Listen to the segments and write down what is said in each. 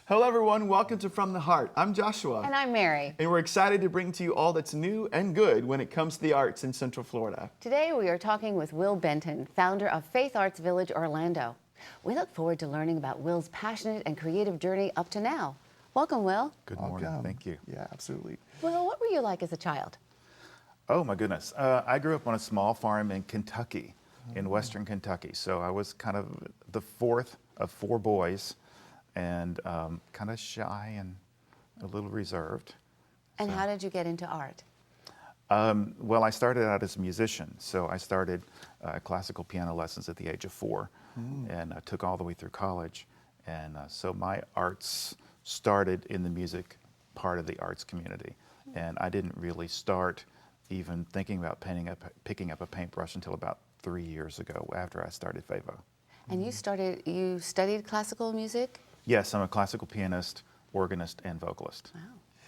Hello everyone, welcome to From the Heart. I'm Joshua. And I'm Mary. And we're excited to bring to you all that's new and good when it comes to the arts in Central Florida. Today we are talking with Will Benton, founder of Faith Arts Village Orlando. We look forward to learning about Will's passionate and creative journey up to now. Welcome, Will. Good morning, thank you. Yeah, absolutely. Will, what were you like as a child? Oh my goodness, I grew up on a small farm in Kentucky, in western Kentucky. So I was kind of the fourth of four boys and kind of shy and a little reserved. And how did you get into art? Well, I started out as a musician. So I started classical piano lessons at the age of 4 and I took all the way through college. And so my arts started in the music part of the arts community. And I didn't really start even thinking about picking up a paintbrush until about 3 years ago after I started FAVO. And you studied classical music? Yes, I'm a classical pianist, organist, and vocalist. Wow.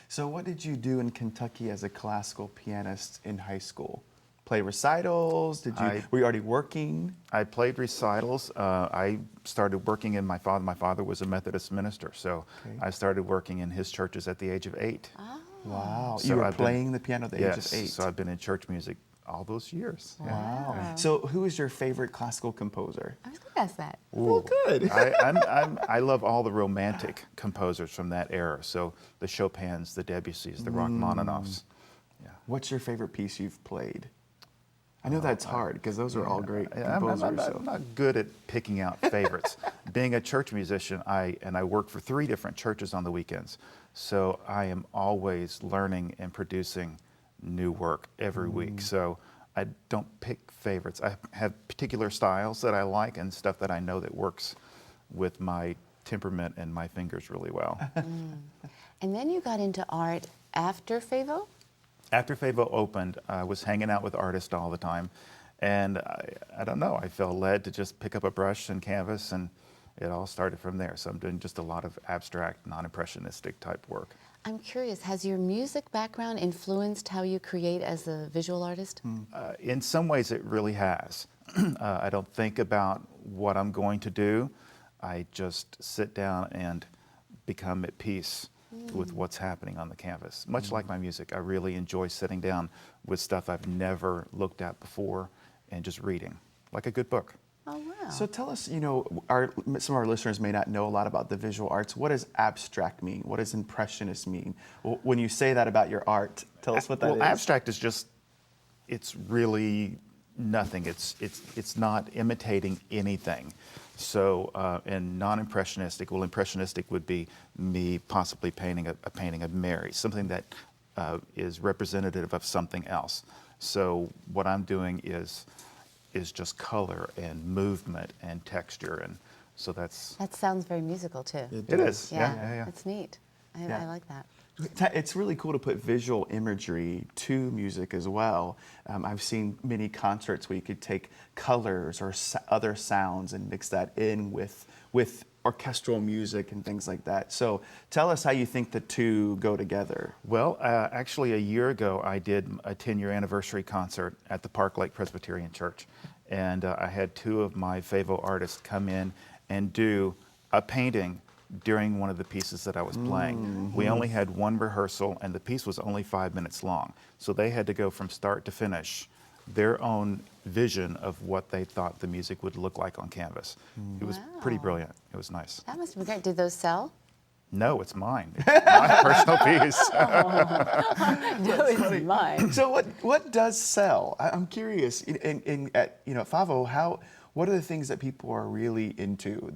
So what did you do in Kentucky as a classical pianist in high school? Play recitals? Were you already working? I played recitals. I started working in my father was a Methodist minister, so I started working in his churches at the age of 8. Oh. Wow, So you were I've playing the piano at the age of 8. Yes, so I've been in church music all those years. Wow. So who is your favorite classical composer? I was going to ask that. Well, good. I love all the romantic composers from that era. So the Chopins, the Debussys, the Rachmaninoffs. Yeah. What's your favorite piece you've played? I know that's hard because those are all great composers. I'm not good at picking out favorites. Being a church musician, I work for 3 different churches on the weekends. So I am always learning and producing new work every week. So I don't pick favorites. I have particular styles that I like and stuff that I know that works with my temperament and my fingers really well. And then you got into art after FAVO? After FAVO opened, I was hanging out with artists all the time. And I don't know, I felt led to just pick up a brush and canvas, and it all started from there. So I'm doing just a lot of abstract, non-impressionistic type work. I'm curious, has your music background influenced how you create as a visual artist? In some ways it really has. I don't think about what I'm going to do. I just sit down and become at peace with what's happening on the canvas. Much like my music, I really enjoy sitting down with stuff I've never looked at before and just reading, like a good book. Oh, wow. So tell us, some of our listeners may not know a lot about the visual arts. What does abstract mean? What does impressionist mean? When you say that about your art, tell us what that is. Well, abstract is just, it's really nothing. It's not imitating anything. So, and non-impressionistic, well, impressionistic would be me possibly painting a painting of Mary, something that is representative of something else. So what I'm doing is just color and movement and texture, and so that sounds very musical too. It is. Yeah. It's neat. I like that. It's really cool to put visual imagery to music as well. I've seen many concerts where you could take colors or other sounds and mix that in with orchestral music and things like that. So tell us how you think the two go together. Well, actually a year ago I did a 10-year anniversary concert at the Park Lake Presbyterian Church. And I had 2 of my FAVO artists come in and do a painting during one of the pieces that I was playing. We only had 1 rehearsal and the piece was only 5 minutes long. So they had to go from start to finish their own vision of what they thought the music would look like on canvas. It was pretty brilliant. It was nice. That must have been great. Did those sell? No, it's mine. It's my personal piece. No, it's mine. So what does sell? I'm curious. At FAVO, what are the things that people are really into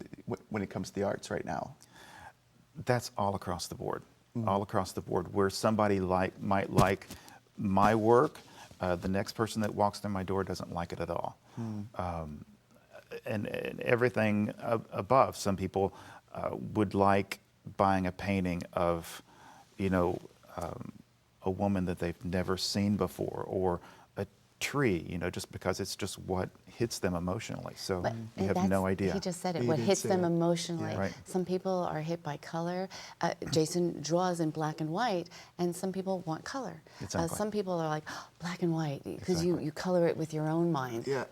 when it comes to the arts right now? That's all across the board. All across the board. Where somebody might like my work, the next person that walks through my door doesn't like it at all. And everything above. Some people would like buying a painting of, a woman that they've never seen before, or a tree, just because it's just what hits them emotionally. So you have no idea. He just said it, He what did hits say them it. emotionally. Yeah. Right. Some people are hit by color. Jason draws in black and white, and some people want color. Exactly. Some people are like, oh, black and white, because Exactly. you color it with your own mind. Yeah.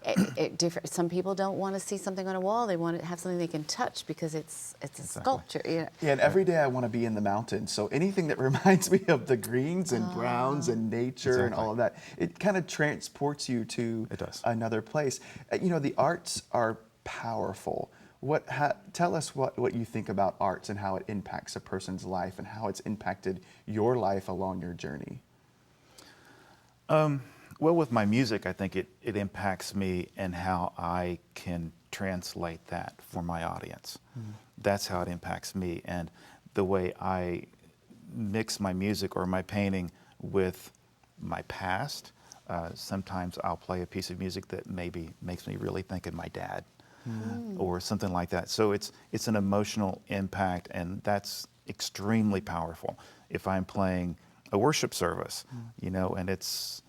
Some people don't want to see something on a wall. They want to have something they can touch because it's a sculpture. You know? Yeah, and every day I want to be in the mountains. So anything that reminds me of the greens and browns and nature and all of that, it kind of transports you to It does. another place. You know, the arts are powerful. Tell us what you think about arts and how it impacts a person's life and how it's impacted your life along your journey. Well, with my music, I think it impacts me and how I can translate that for my audience. That's how it impacts me, and the way I mix my music or my painting with my past. Sometimes I'll play a piece of music that maybe makes me really think of my dad, or something like that. So it's an emotional impact, and that's extremely powerful. If I'm playing a worship service, you know, and it's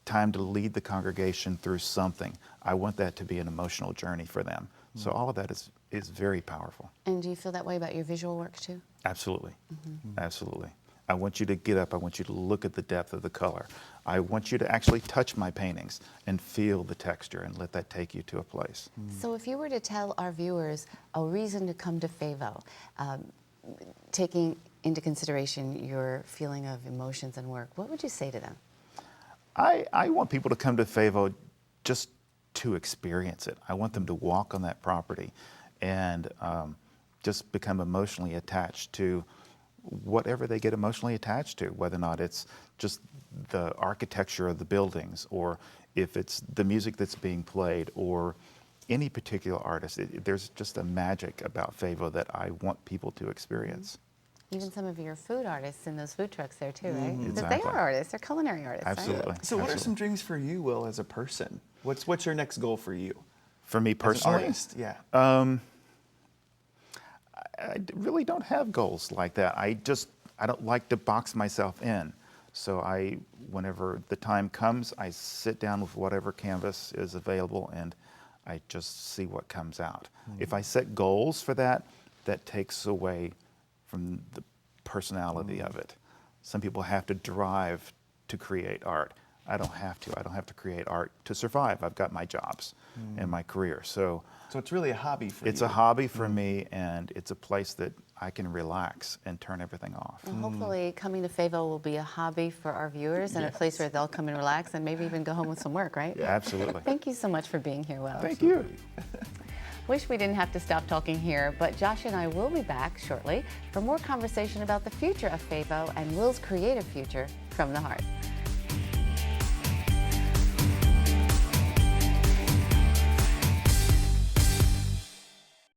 time to lead the congregation through something, I want that to be an emotional journey for them. So all of that is very powerful. And do you feel that way about your visual work too? Absolutely. Absolutely. I want you to get up. I want you to look at the depth of the color. I want you to actually touch my paintings and feel the texture and let that take you to a place. So if you were to tell our viewers a reason to come to FAVO, taking into consideration your feeling of emotions and work, what would you say to them? I want people to come to FAVO just to experience it. I want them to walk on that property and just become emotionally attached to whatever they get emotionally attached to, whether or not it's just the architecture of the buildings, or if it's the music that's being played, or any particular artist. There's just a magic about FAVO that I want people to experience. Even some of your food artists in those food trucks there too, right? Because Exactly. they are artists, they're culinary artists, Absolutely. right? So what are Absolutely. some dreams for you, Will, as a person? What's your next goal for you? For me As an personally, artist, yeah. I really don't have goals like that. I don't like to box myself in. So whenever the time comes, I sit down with whatever canvas is available and I just see what comes out. If I set goals for that, that takes away from the personality of it. Some people have to drive to create art. I don't have to. I don't have to create art to survive. I've got my jobs and my career. So it's really a hobby for you. it's a hobby for me, and it's a place that I can relax and turn everything off. And hopefully coming to FAVO will be a hobby for our viewers and a place where they'll come and relax and maybe even go home with some work, right? Absolutely. Thank you so much for being here, Will. Thank you. Wish we didn't have to stop talking here, but Josh and I will be back shortly for more conversation about the future of FAVO and Will's creative future from the heart.